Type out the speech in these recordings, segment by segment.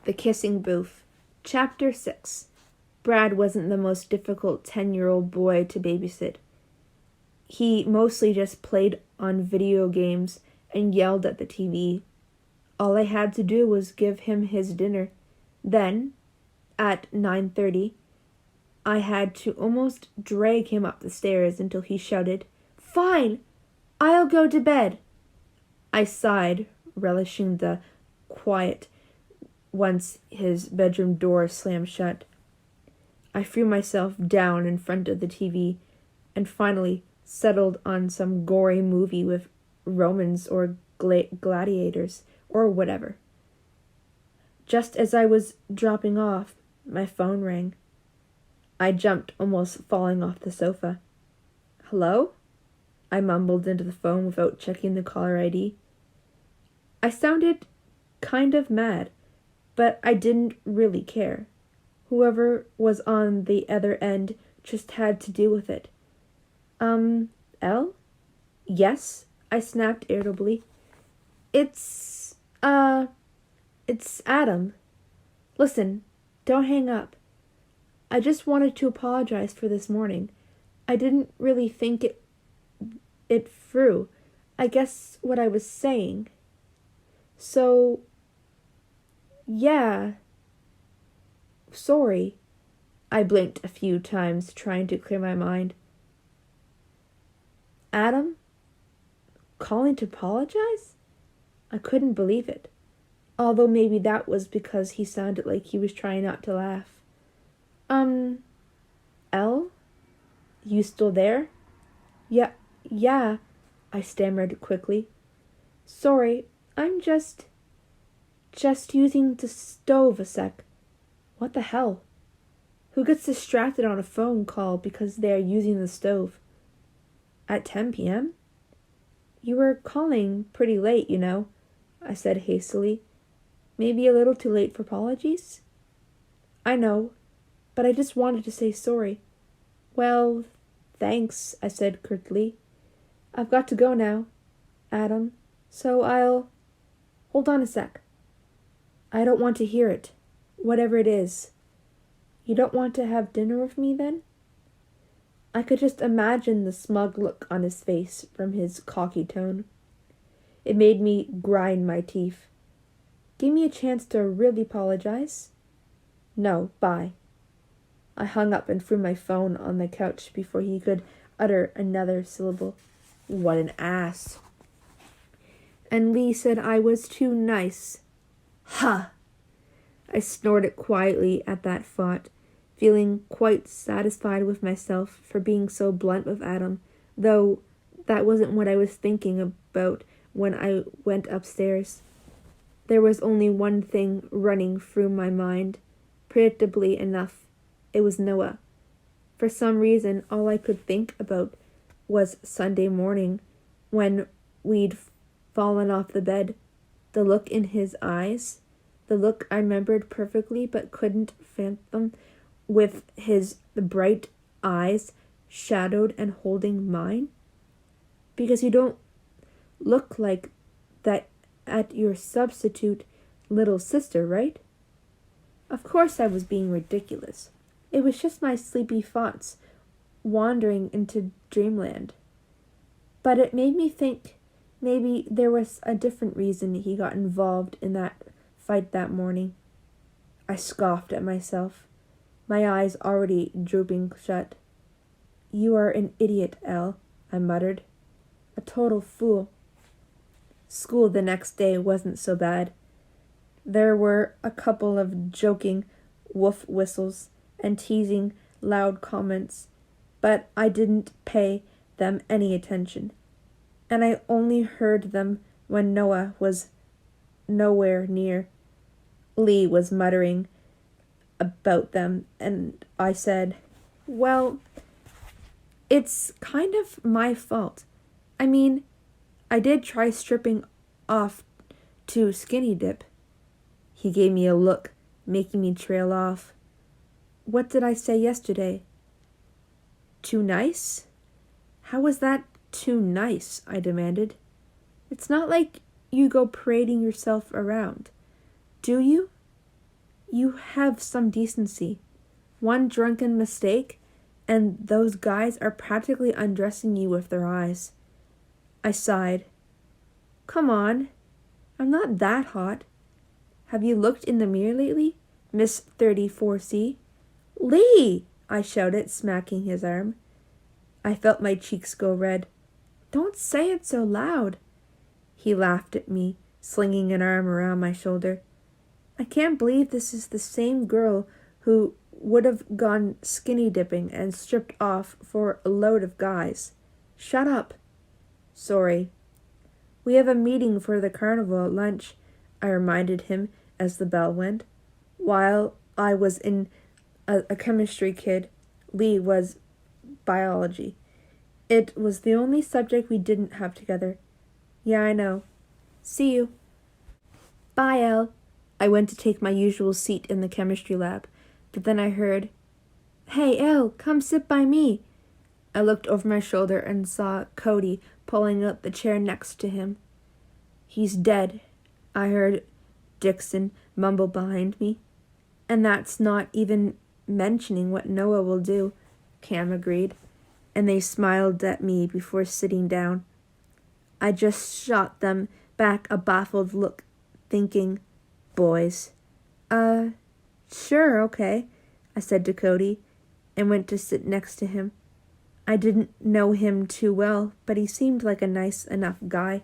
The Kissing Booth. Chapter 6. Brad wasn't the most difficult 10-year-old boy to babysit. He mostly just played on video games and yelled at the TV. All I had to do was give him his dinner. Then, at 9:30, I had to almost drag him up the stairs until he shouted, "Fine, I'll go to bed." I sighed, relishing the quiet once his bedroom door slammed shut. I threw myself down in front of the TV and finally settled on some gory movie with Romans or gladiators or whatever. Just as I was dropping off, my phone rang. I jumped, almost falling off the sofa. "Hello?" I mumbled into the phone without checking the caller ID. I sounded kind of mad, but I didn't really care. Whoever was on the other end just had to deal with it. Elle? Yes, I snapped irritably. It's Adam. Listen, don't hang up. I just wanted to apologize for this morning. I didn't really think it through. I guess what I was saying. So, yeah. Sorry. I blinked a few times, trying to clear my mind. Adam? Calling to apologize? I couldn't believe it. Although maybe that was because he sounded like he was trying not to laugh. Elle? You still there? Yeah, I stammered quickly. Sorry, I'm just using the stove a sec. What the hell? Who gets distracted on a phone call because they are using the stove? At 10 p.m.? You were calling pretty late, you know, I said hastily. Maybe a little too late for apologies? I know, but I just wanted to say sorry. Well, thanks, I said curtly. I've got to go now, Adam, so I'll... Hold on a sec. I don't want to hear it, whatever it is. You don't want to have dinner with me, then? I could just imagine the smug look on his face from his cocky tone. It made me grind my teeth. Give me a chance to really apologize. No, bye. I hung up and threw my phone on the couch before he could utter another syllable. What an ass. And Lee said I was too nice. Ha! I snorted quietly at that thought, feeling quite satisfied with myself for being so blunt with Adam, though that wasn't what I was thinking about when I went upstairs. There was only one thing running through my mind. Predictably enough, it was Noah. For some reason, all I could think about was Sunday morning, when we'd fallen off the bed. The look in his eyes, the look I remembered perfectly but couldn't fathom, with the bright eyes shadowed and holding mine. Because you don't look like that at your substitute little sister, right? Of course I was being ridiculous. It was just my sleepy thoughts wandering into dreamland. But it made me think maybe there was a different reason he got involved in that fight that morning. I scoffed at myself, my eyes already drooping shut. You are an idiot, Elle, I muttered. A total fool. School the next day wasn't so bad. There were a couple of joking wolf whistles and teasing loud comments, but I didn't pay them any attention, and I only heard them when Noah was nowhere near. Lee was muttering about them, and I said, well, it's kind of my fault. I mean, I did try stripping off to skinny dip. He gave me a look, making me trail off. What did I say yesterday? Too nice? How was that too nice? I demanded. It's not like you go parading yourself around. Do you? You have some decency. One drunken mistake, and those guys are practically undressing you with their eyes. I sighed. Come on. I'm not that hot. Have you looked in the mirror lately, Miss 34C? Lee! I shouted, smacking his arm. I felt my cheeks go red. Don't say it so loud. He laughed at me, slinging an arm around my shoulder. I can't believe this is the same girl who would have gone skinny dipping and stripped off for a load of guys. Shut up. Sorry. We have a meeting for the carnival at lunch, I reminded him as the bell went. While I was in a chemistry kid, Lee was biology. It was the only subject we didn't have together. Yeah, I know. See you. Bye, Elle. I went to take my usual seat in the chemistry lab, but then I heard, Hey, Elle, come sit by me. I looked over my shoulder and saw Cody pulling out the chair next to him. He's dead, I heard Dixon mumble behind me. And that's not even mentioning what Noah will do, Cam agreed, and they smiled at me before sitting down. I just shot them back a baffled look, thinking, boys. Sure, okay, I said to Cody, and went to sit next to him. I didn't know him too well, but he seemed like a nice enough guy.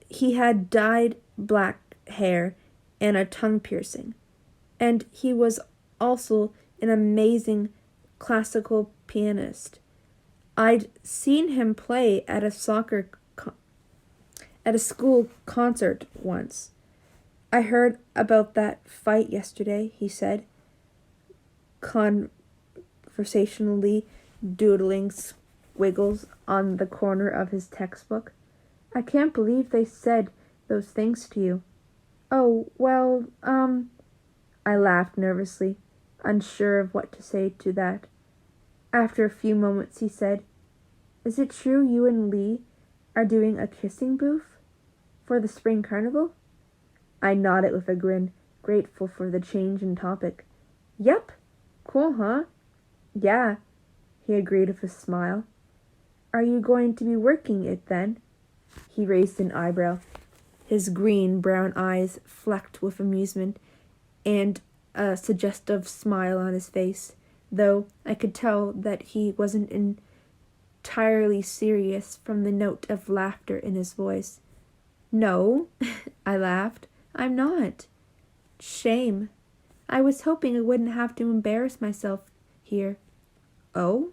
He had dyed black hair and a tongue piercing, and he was also an amazing classical pianist. I'd seen him play at a school concert once. I heard about that fight yesterday, he said, conversationally doodling squiggles on the corner of his textbook. I can't believe they said those things to you. Oh, well, I laughed nervously, unsure of what to say to that. After a few moments, he said, Is it true you and Lee are doing a kissing booth for the spring carnival? I nodded with a grin, grateful for the change in topic. Yep. Cool, huh? Yeah, he agreed with a smile. Are you going to be working it then? He raised an eyebrow, his green-brown eyes flecked with amusement, and a suggestive smile on his face, though I could tell that he wasn't entirely serious from the note of laughter in his voice. No, I laughed. I'm not. Shame. I was hoping I wouldn't have to embarrass myself here. Oh?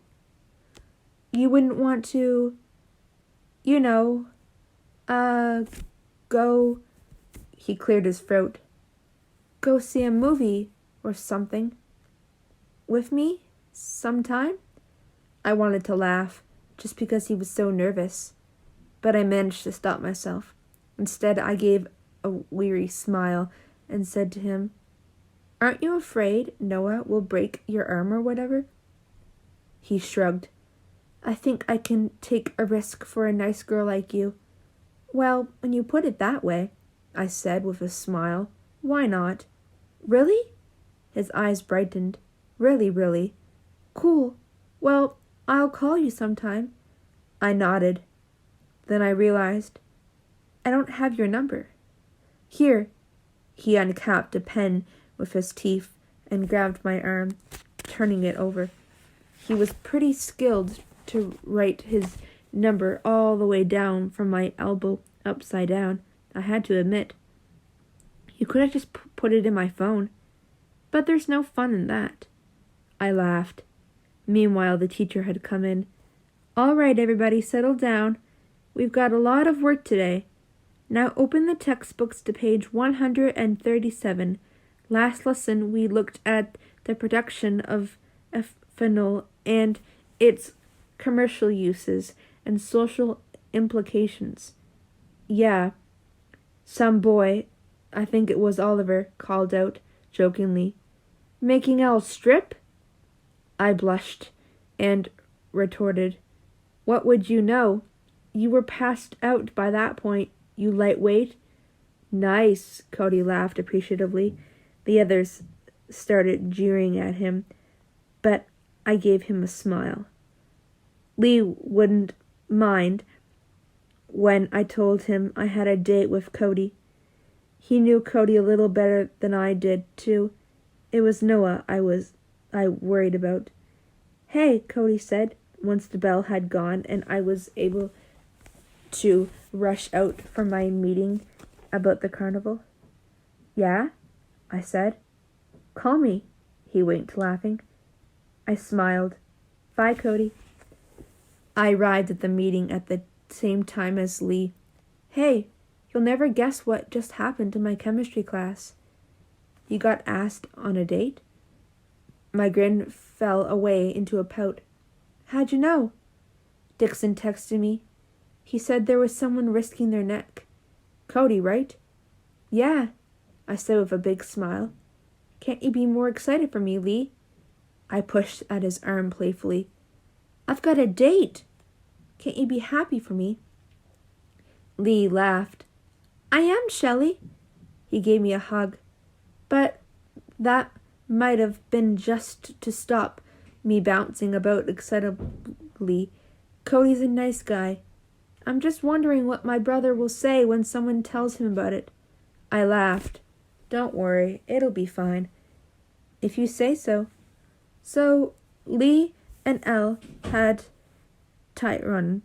You wouldn't want to, go... He cleared his throat. Go see a movie or something. With me? Sometime? I wanted to laugh, just because he was so nervous, but I managed to stop myself. Instead, I gave a weary smile and said to him, Aren't you afraid Noah will break your arm or whatever? He shrugged. I think I can take a risk for a nice girl like you. Well, when you put it that way, I said with a smile, why not? Really? His eyes brightened. Really, really. Cool. Well, I'll call you sometime. I nodded. Then I realized, I don't have your number. Here. He uncapped a pen with his teeth and grabbed my arm, turning it over. He was pretty skilled to write his number all the way down from my elbow upside down, I had to admit. You could have just put it in my phone. But there's no fun in that. I laughed. Meanwhile, the teacher had come in. All right, everybody, settle down. We've got a lot of work today. Now open the textbooks to page 137. Last lesson, we looked at the production of ethanol and its commercial uses and social implications. Yeah, some boy, I think it was Oliver, called out, jokingly, Making Elle strip? I blushed and retorted, What would you know? You were passed out by that point, you lightweight. Nice, Cody laughed appreciatively. The others started jeering at him, but I gave him a smile. Lee wouldn't mind when I told him I had a date with Cody. He knew Cody a little better than I did, too. It was Noah I worried about. Hey, Cody said, once the bell had gone and I was able to rush out for my meeting about the carnival. Yeah, I said. Call me, he winked, laughing. I smiled. Bye, Cody. I arrived at the meeting at the same time as Lee. Hey, you'll never guess what just happened to my chemistry class. You got asked on a date? My grin fell away into a pout. How'd you know? Dixon texted me. He said there was someone risking their neck. Cody, right? Yeah, I said with a big smile. Can't you be more excited for me, Lee? I pushed at his arm playfully. I've got a date. Can't you be happy for me? Lee laughed. I am, Shelley. He gave me a hug. But that might have been just to stop me bouncing about excitably. Cody's a nice guy. I'm just wondering what my brother will say when someone tells him about it. I laughed. Don't worry, it'll be fine. If you say so. So, Lee and Elle had Tyrone,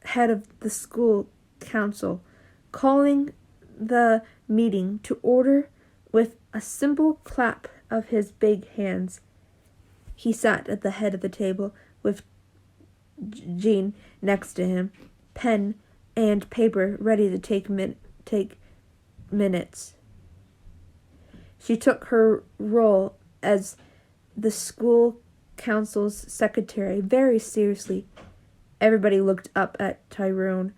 head of the school council, calling the meeting to order with a simple clap of his big hands. He sat at the head of the table with Jean next to him, pen and paper ready to take minutes. She took her role as the school council's secretary very seriously. Everybody looked up at Tyrone,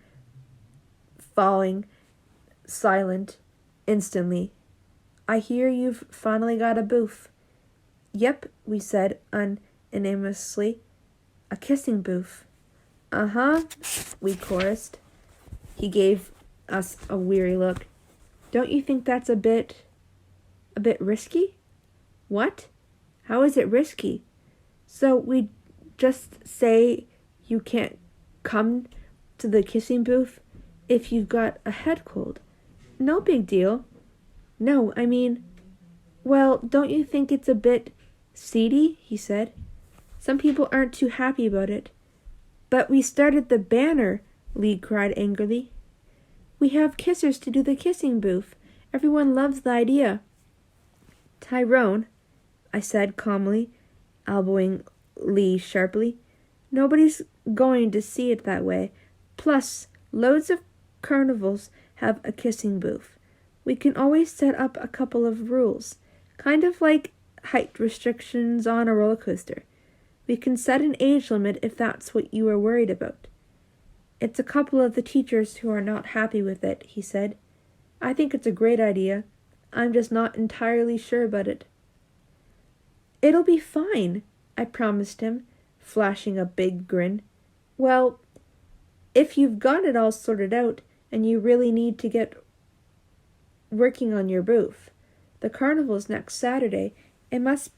falling silent instantly. I hear you've finally got a booth. Yep, we said unanimously. A kissing booth. Uh-huh, we chorused. He gave us a weary look. Don't you think that's a bit risky? What? How is it risky? So we just say you can't come to the kissing booth if you've got a head cold. No big deal. No, I mean, well, don't you think it's a bit seedy? He said. Some people aren't too happy about it. But we started the banner, Lee cried angrily. We have kissers to do the kissing booth. Everyone loves the idea. Tyrone, I said calmly, elbowing Lee sharply. Nobody's going to see it that way. Plus, loads of carnivals have a kissing booth. We can always set up a couple of rules, kind of like height restrictions on a roller coaster. We can set an age limit if that's what you are worried about. It's a couple of the teachers who are not happy with it, he said. I think it's a great idea. I'm just not entirely sure about it. It'll be fine, I promised him, flashing a big grin. Well, if you've got it all sorted out and you really need to get working on your booth, the carnival's next Saturday. It must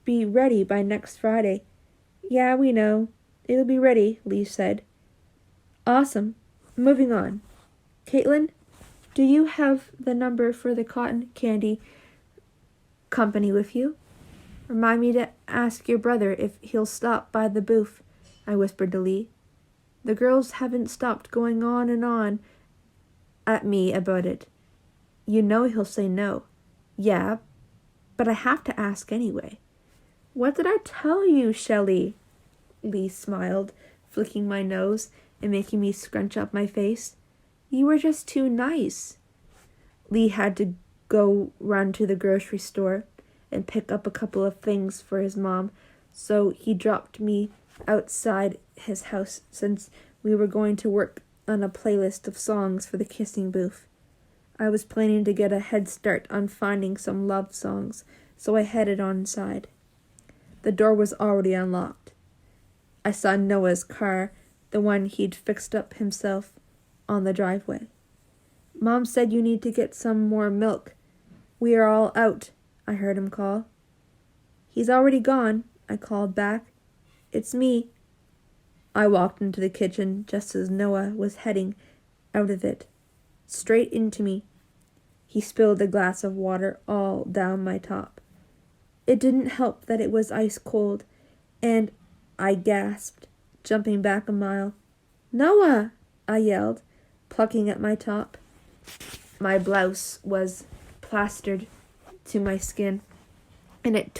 be ready by next Friday. Yeah, we know. It'll be ready, Lee said. Awesome. Moving on. Caitlin, do you have the number for the cotton candy company with you? Remind me to ask your brother if he'll stop by the booth, I whispered to Lee. The girls haven't stopped going on at me about it. You know he'll say no. Yeah, but I have to ask anyway. What did I tell you, Shelley? Lee smiled, flicking my nose and making me scrunch up my face. You were just too nice. Lee had to go run to the grocery store and pick up a couple of things for his mom, so he dropped me outside his house since we were going to work on a playlist of songs for the kissing booth. I was planning to get a head start on finding some love songs, so I headed on inside. The door was already unlocked. I saw Noah's car, the one he'd fixed up himself, on the driveway. Mom said you need to get some more milk. We are all out, I heard him call. He's already gone, I called back. It's me. I walked into the kitchen just as Noah was heading out of it, straight into me. He spilled a glass of water all down my top. It didn't help that it was ice cold, and I gasped, jumping back a mile. Noah! I yelled, plucking at my top. My blouse was plastered to my skin, and it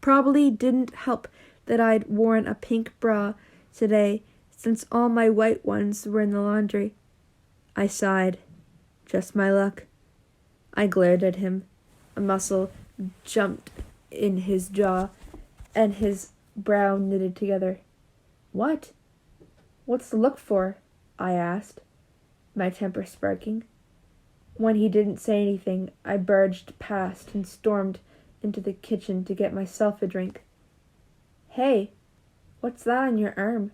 probably didn't help that I'd worn a pink bra today, since all my white ones were in the laundry. I sighed. Just my luck. I glared at him. A muscle jumped in his jaw, and his brow knitted together. What? What's to look for? I asked, my temper sparking. When he didn't say anything, I barged past and stormed into the kitchen to get myself a drink. Hey, what's that on your arm?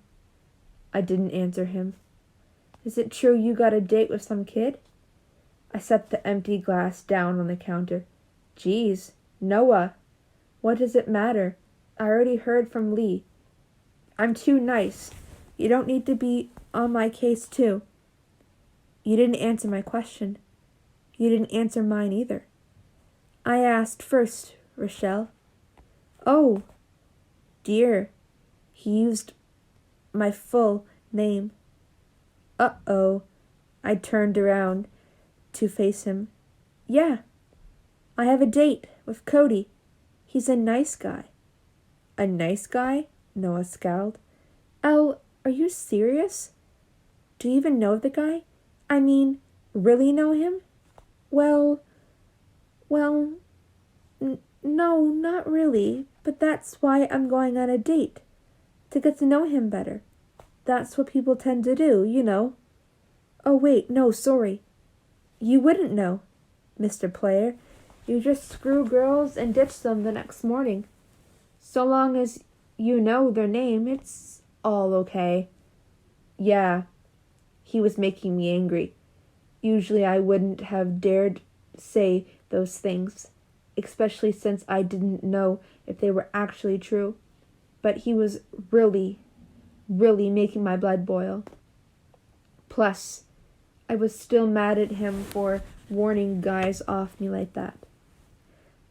I didn't answer him. Is it true you got a date with some kid? I set the empty glass down on the counter. Geez, Noah, what does it matter? I already heard from Lee. I'm too nice. You don't need to be on my case too. You didn't answer my question. You didn't answer mine either. I asked first, Rochelle. Oh, dear. He used my full name. Uh-oh. I turned around to face him. Yeah, I have a date with Cody. He's a nice guy. A nice guy? Noah scowled. Elle, are you serious? Do you even know the guy? I mean, really know him? Well, no, not really, but that's why I'm going on a date, to get to know him better. That's what people tend to do, you know. Oh, wait, no, sorry. You wouldn't know, Mr. Player. You just screw girls and ditch them the next morning. So long as you know their name, it's all okay. Yeah, he was making me angry. Usually I wouldn't have dared say those things, especially since I didn't know if they were actually true. But he was really making my blood boil. Plus, I was still mad at him for warning guys off me like that.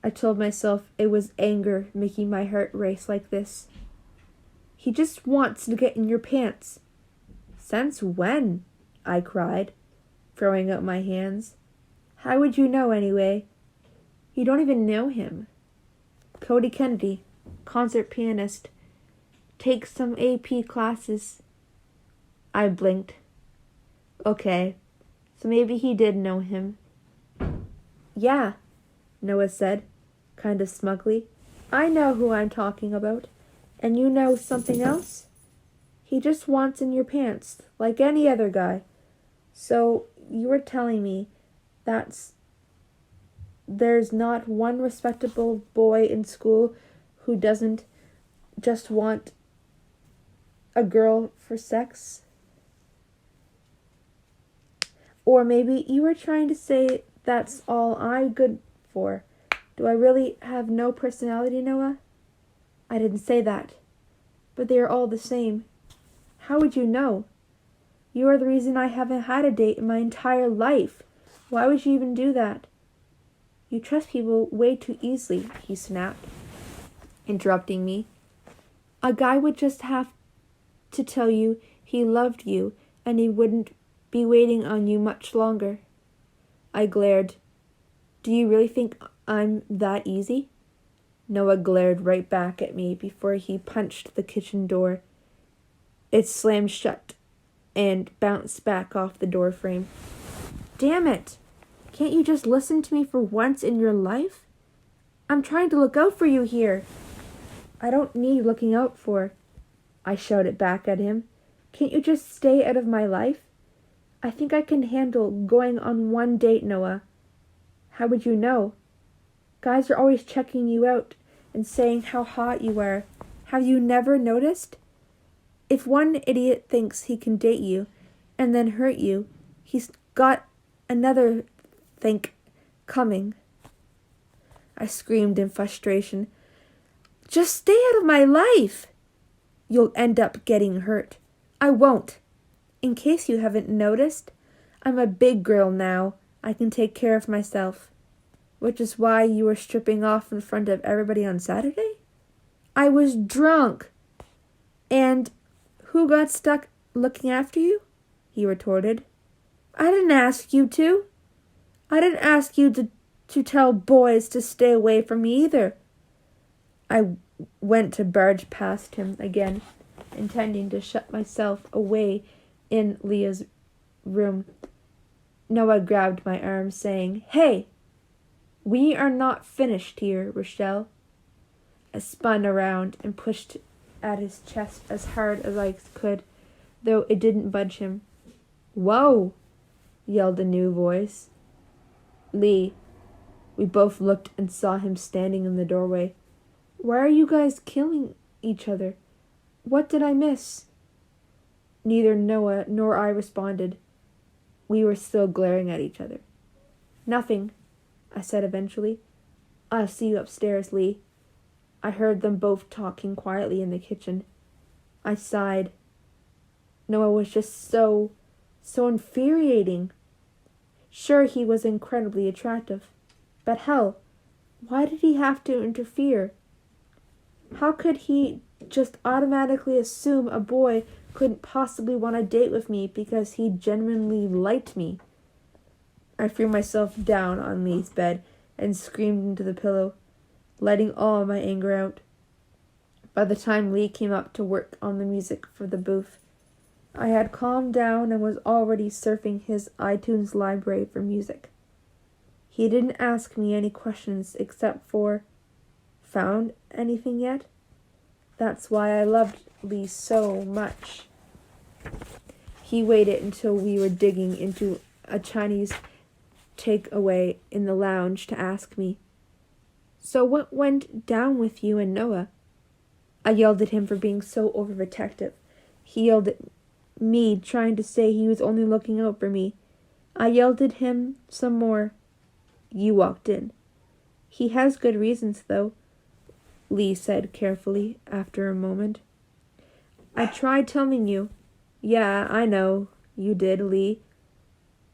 I told myself it was anger making my heart race like this. He just wants to get in your pants. Since when? I cried, throwing up my hands. How would you know anyway? You don't even know him. Cody Kennedy, concert pianist. Takes some AP classes. I blinked. Okay, so maybe he did know him. Yeah, Noah said, kind of smugly. I know who I'm talking about. And you know something else? He just wants in your pants, like any other guy. So you were telling me there's not one respectable boy in school who doesn't just want a girl for sex? Or maybe you were trying to say that's all I'm good for. Do I really have no personality, Noah? I didn't say that. But they are all the same. How would you know? You are the reason I haven't had a date in my entire life. Why would you even do that? You trust people way too easily, he snapped, interrupting me. A guy would just have to tell you he loved you and he wouldn't be waiting on you much longer. I glared. Do you really think I'm that easy? Noah glared right back at me before he punched the kitchen door. It slammed shut and bounced back off the door frame. Damn it! Can't you just listen to me for once in your life? I'm trying to look out for you here. I don't need looking out for, I shouted back at him. Can't you just stay out of my life? I think I can handle going on one date, Noah. How would you know? Guys are always checking you out and saying how hot you are. Have you never noticed? If one idiot thinks he can date you and then hurt you, he's got Another think coming. I screamed in frustration. Just stay out of my life! You'll end up getting hurt. I won't. In case you haven't noticed, I'm a big girl now. I can take care of myself. Which is why you were stripping off in front of everybody on Saturday? I was drunk. And who got stuck looking after you? He retorted. I didn't ask you to. I didn't ask you to tell boys to stay away from me either. I went to barge past him again, intending to shut myself away in Leah's room. Noah grabbed my arm, saying, Hey! We are not finished here, Rochelle. I spun around and pushed at his chest as hard as I could, though it didn't budge him. Whoa! Yelled a new voice. Lee. We both looked and saw him standing in the doorway. Why are you guys killing each other? What did I miss? Neither Noah nor I responded. We were still glaring at each other. Nothing, I said eventually. I'll see you upstairs, Lee. I heard them both talking quietly in the kitchen. I sighed. Noah was just so infuriating. Sure, he was incredibly attractive. But hell, why did he have to interfere? How could he just automatically assume a boy couldn't possibly want a date with me because he genuinely liked me? I threw myself down on Lee's bed and screamed into the pillow, letting all my anger out. By the time Lee came up to work on the music for the booth, I had calmed down and was already surfing his iTunes library for music. He didn't ask me any questions except for, found anything yet? That's why I loved Lee so much. He waited until we were digging into a Chinese takeaway in the lounge to ask me, So what went down with you and Noah? I yelled at him for being so overprotective. He yelled at me, trying to say he was only looking out for me. I yelled at him some more. You walked in. He has good reasons, though, Lee said carefully after a moment. I tried telling you. Yeah, I know. You did, Lee.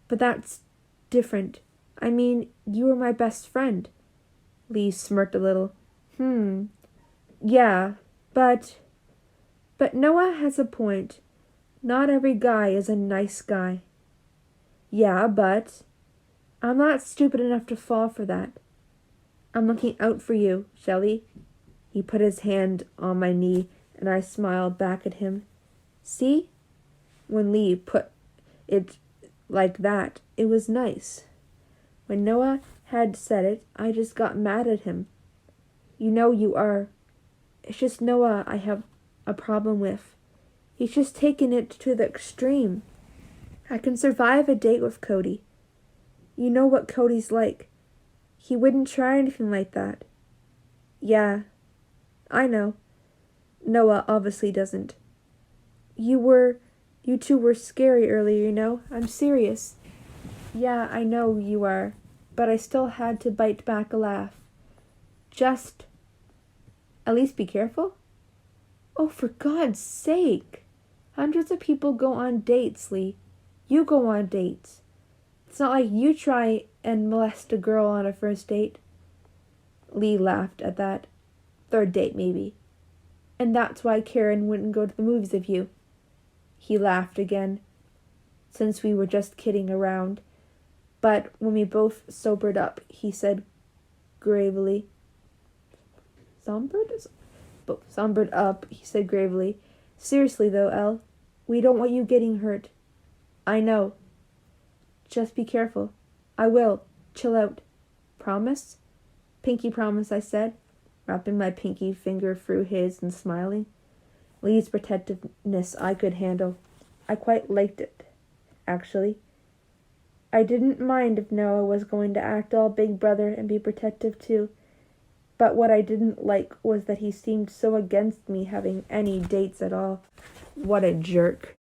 But that's different. I mean, you were my best friend. Lee smirked a little. Yeah, but Noah has a point. Not every guy is a nice guy. Yeah, but I'm not stupid enough to fall for that. I'm looking out for you, Shelley. He put his hand on my knee, and I smiled back at him. See? When Lee put it like that, it was nice. When Noah had said it, I just got mad at him. You know you are. It's just Noah I have a problem with. He's just taken it to the extreme. I can survive a date with Cody. You know what Cody's like. He wouldn't try anything like that. Yeah, I know. Noah obviously doesn't. You two were scary earlier, you know. I'm serious. Yeah, I know you are, but I still had to bite back a laugh. Just, at least be careful. Oh, for God's sake. Hundreds of people go on dates, Lee. You go on dates. It's not like you try and molest a girl on a first date. Lee laughed at that. Third date, maybe. And that's why Karen wouldn't go to the movies with you. He laughed again, since we were just kidding around. But when we both sobered up, he said gravely. Sombered up, he said gravely. Seriously though, Elle, we don't want you getting hurt. I know. Just be careful. I will. Chill out. Promise? Pinky promise, I said, wrapping my pinky finger through his and smiling. Lee's protectiveness I could handle. I quite liked it, actually. I didn't mind if Noah was going to act all big brother and be protective too. But what I didn't like was that he seemed so against me having any dates at all. What a jerk.